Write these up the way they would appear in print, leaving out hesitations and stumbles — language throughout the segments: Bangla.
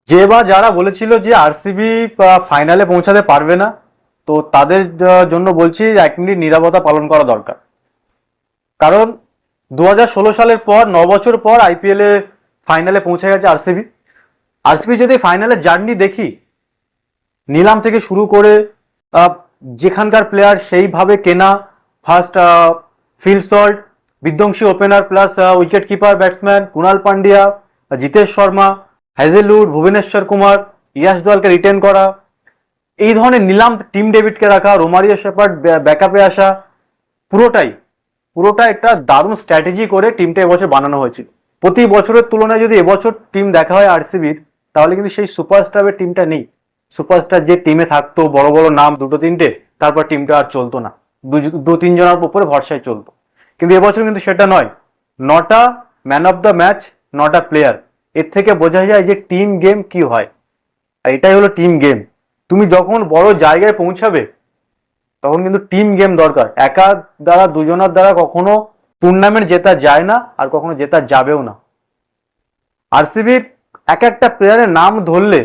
যে বা যারা বলেছিল যে আরসিবি ফাইনালে পৌঁছাতে পারবে না, তো তাদের জন্য বলছি 1 মিনিট নীরবতা পালন করা দরকার। কারণ 2016 সালের পর 9 বছর পর আইপিএল এ ফাইনালে পৌঁছে গেছে আরসিবি। আরসিবি যদি ফাইনালে জার্নি দেখি, নিলাম থেকে শুরু করে আহ, যেখানকার প্লেয়ার সেইভাবে কেনা, ফার্স্ট ফিল সল্ট, বিধ্বংসী opener plus wicket keeper batsman Krunal Pandya, Jitesh Sharma, Hazlewood, Bhuvneshwar Kumar, Yash দোয়ালকে রিটেন করা, এই ধরনের নিলাম, টিম ডেভিডকে রাখা, রোমারিও শেপার্ড ব্যাকআপে আসা, পুরোটাই পুরোটা একটা দারুণ স্ট্র্যাটেজি করে টিমটা এবছর বানানো হয়েছিল। প্রতি বছরের তুলনায় যদি এবছর টিম দেখা হয় আরসিবির, তাহলে কিন্তু সেই সুপারস্টারের টিমটা নেই। সুপারস্টার যে টিমে থাকতো, বড় বড় নাম দুটো তিনটে, তারপর টিমটা আর চলতো না, দু তিন জনের উপরে ভরসায় চলতো। কিন্তু এবছর কিন্তু সেটা নয়। নটা ম্যান অফ দ্য ম্যাচ, নটা প্লেয়ার, এর থেকে বোঝা যায় যে টিম গেম কি হয়। আর এটাই হলো টিম গেম। তুমি যখন বড় জায়গায় পৌঁছাবে, তখন কিন্তু টিম গেম দরকার। একা দ্বারা, দুজনের দ্বারা কখনো টুর্নামেন্ট জেতা যায় না, আর কখনো জেতা যাবেও না। আরসিবির এক একটা প্লেয়ারের নাম ধরলে,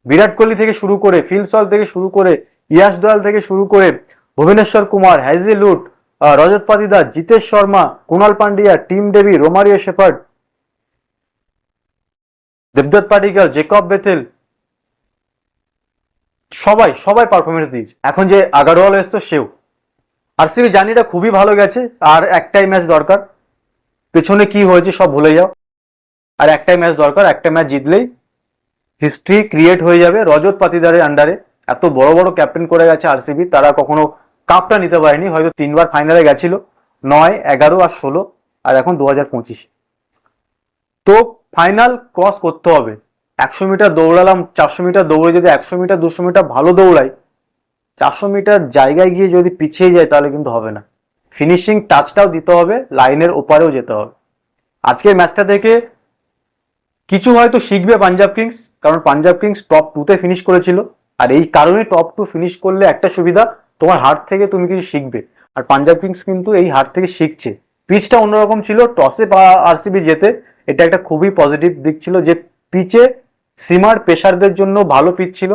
বিরাট কোহলি থেকে শুরু করে, ফিল সল্ট থেকে শুরু করে, ইয়াশ দয়াল থেকে শুরু করে, Bhuvneshwar Kumar, Hazlewood, Rajat Patidar, Jitesh Sharma, Krunal Pandya, Tim David, Romario Shepherd, দেবদত্ত পাটিকার, জেকব বেথেল, সবাই সবাই পারফরমেন্স দিয়েছে। এখন যে আগারওয়াল এসছে সেও। আরসিবি জার্নিটা খুবই ভালো গেছে, আর একটাই ম্যাচ দরকার। পেছনে কি হয়েছে সব ভুলে যাও, আর একটাই ম্যাচ দরকার। একটা ম্যাচ জিতলেই হিস্ট্রি ক্রিয়েট হয়ে যাবে রজত পাতিদারের আন্ডারে। এত বড় বড় ক্যাপ্টেন করে গেছে আরসিবি, তারা কখনো কাপটা নিতে পারেনি। হয়তো 3বার ফাইনালে গেছিল, 9, 11 আর 16, আর এখন 2025। তো ফাইনাল ক্রস করতে হবে। 100 মিটার দৌড়ালাম, 400 মিটার দৌড়ে যদি 100 মিটার 200 মিটার ভালো দৌড়াই, 400 মিটার জায়গায় গিয়ে যদি পিছিয়ে যায়, তাহলে কিন্তু হবে না। ফিনিশিং টাচটাও দিতে হবে, লাইনের ওপারেও যেতে হবে। আজকের ম্যাচটা থেকে কিছু হয়তো শিখবে পাঞ্জাব কিংস, কারণ পাঞ্জাব কিংস টপ 2-তে ফিনিশ করেছিল। আর এই কারণে টপ 2 ফিনিশ করলে একটা সুবিধা, তোমার হার থেকে তুমি কিছু শিখবে। আর পাঞ্জাব কিংস কিন্তু এই হার থেকে শিখছে। পিচটা অন্যরকম ছিল, টসে আরসিবি জেতে, এটা একটা খুবই পজিটিভ দিক ছিল যে পিচে সিমার পেসারদের জন্য ভালো পিচ ছিল,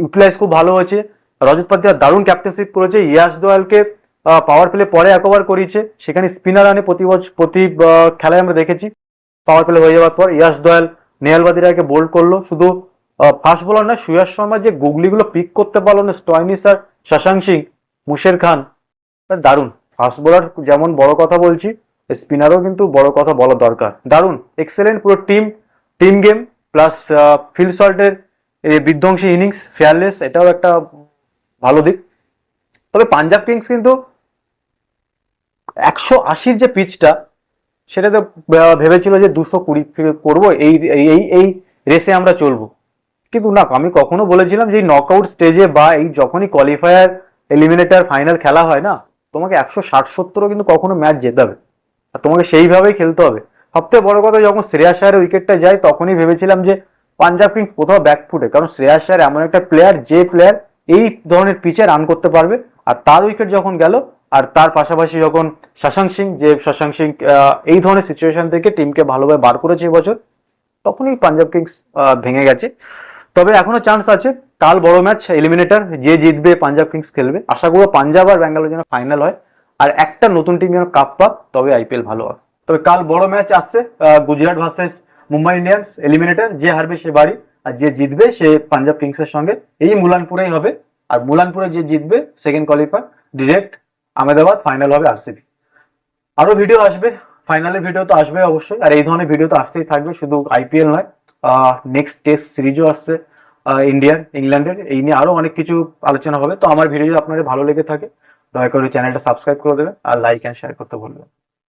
ইউটিলাইজ খুব ভালো হয়েছে। রজত পাটিদার দারুণ ক্যাপ্টেনশিপ করেছে, ইয়াশ দোয়ালকে পাওয়ার প্লে পরে একবার করিয়েছে, সেখানে স্পিনার আনে প্রতি খেলায় আমরা দেখেছি। পাওয়ার প্লে হয়ে যাওয়ার পর ইয়াশ দয়াল নেহাল বাদিরাকে বোল্ড করলো। শুধু ফাস্ট বোলার না, সুয়াস শর্মা যে গুগলিগুলো পিক করতে পারলো না, স্টয়নিস আর শশাঙ্ক সিং, মুশের খান, দারুণ। ফাস্ট বোলার যেমন বড় কথা বলছি, স্পিনারও কিন্তু বড় কথা বলা দরকার। দারুণ, এক্সেলেন্ট পুরো টিম গেম প্লাস ফিল সল্টের বিধ্বংসী ইনিংস, ফেয়ারলেস, এটাও একটা ভালো দিক। তবে পাঞ্জাব কিংস কিন্তু 180-র যে পিচটা, সেটাতে ভেবেছিল যে 220 করবো, এই এই এই রেসে আমরা চলবো। কিন্তু না, আমি কখনো বলেছিলাম যে নকআউট স্টেজে বা এই যখনই কোয়ালিফায়ার, এলিমিনেটর, ফাইনাল খেলা হয় না, তোমাকে 160-70ও কিন্তু কখনো ম্যাচ যেতে হবে, আর তোমাকে সেইভাবেই খেলতে হবে। সবথেকে বড় কথা, যখন শ্রেয়াস আয়ারের উইকেটটা যায়, তখনই ভেবেছিলাম যে পাঞ্জাব কিংস কোথাও ব্যাকফুটে, কারণ শ্রেয়াস আয়ার এমন একটা প্লেয়ার, যে প্লেয়ার এই ধরনের পিচে রান করতে পারবে। আর তার উইকেট যখন গেল, আর তার পাশাপাশি যখন শশাঙ্ক সিং এই ধরনের সিচুয়েশন থেকে টিমকে ভালোভাবে বার করেছে এবছর, তখনই পাঞ্জাব কিংস ভেঙে গেছে। তবে এখনো চান্স আছে। কাল বড় ম্যাচ, এলিমিনেটর, যে জিতবে পাঞ্জাব কিংস খেলবে। আশা করবো পাঞ্জাব আর ব্যাঙ্গালোর যেন ফাইনাল হয়, আর একটা নতুন টিম যেন কাপ পাক, তবে আইপিএল ভালো হয়। তবে কাল বড় ম্যাচ আসছে, Gujarat versus Mumbai Indians, eliminator. যে হারবে সে বাড়ি, আর যে জিতবে সে পাঞ্জাব কিংসের সঙ্গে, এই মুলানপুরেই হবে। আর মুলানপুরে যে জিতবে second qualifier direct Ahmedabad, final হবে আরসিবি। আরো ভিডিও আসবে, ফাইনালের ভিডিও তো আসবে অবশ্যই, আর এই ধরনের ভিডিও তো আসতেই থাকবে, শুধু আইপিএল নয়। নেক্সট টেস্ট সিরিজও আসছে ইংল্যান্ডের, এই নিয়ে আরো অনেক কিছু আলোচনা হবে। তো আমার ভিডিও যদি আপনাদের ভালো লেগে থাকে, দয়া করে চ্যানেলটা সাবস্ক্রাইব করে দেবেন, আর লাইক অ্যান্ড শেয়ার করতে ভুলবেন।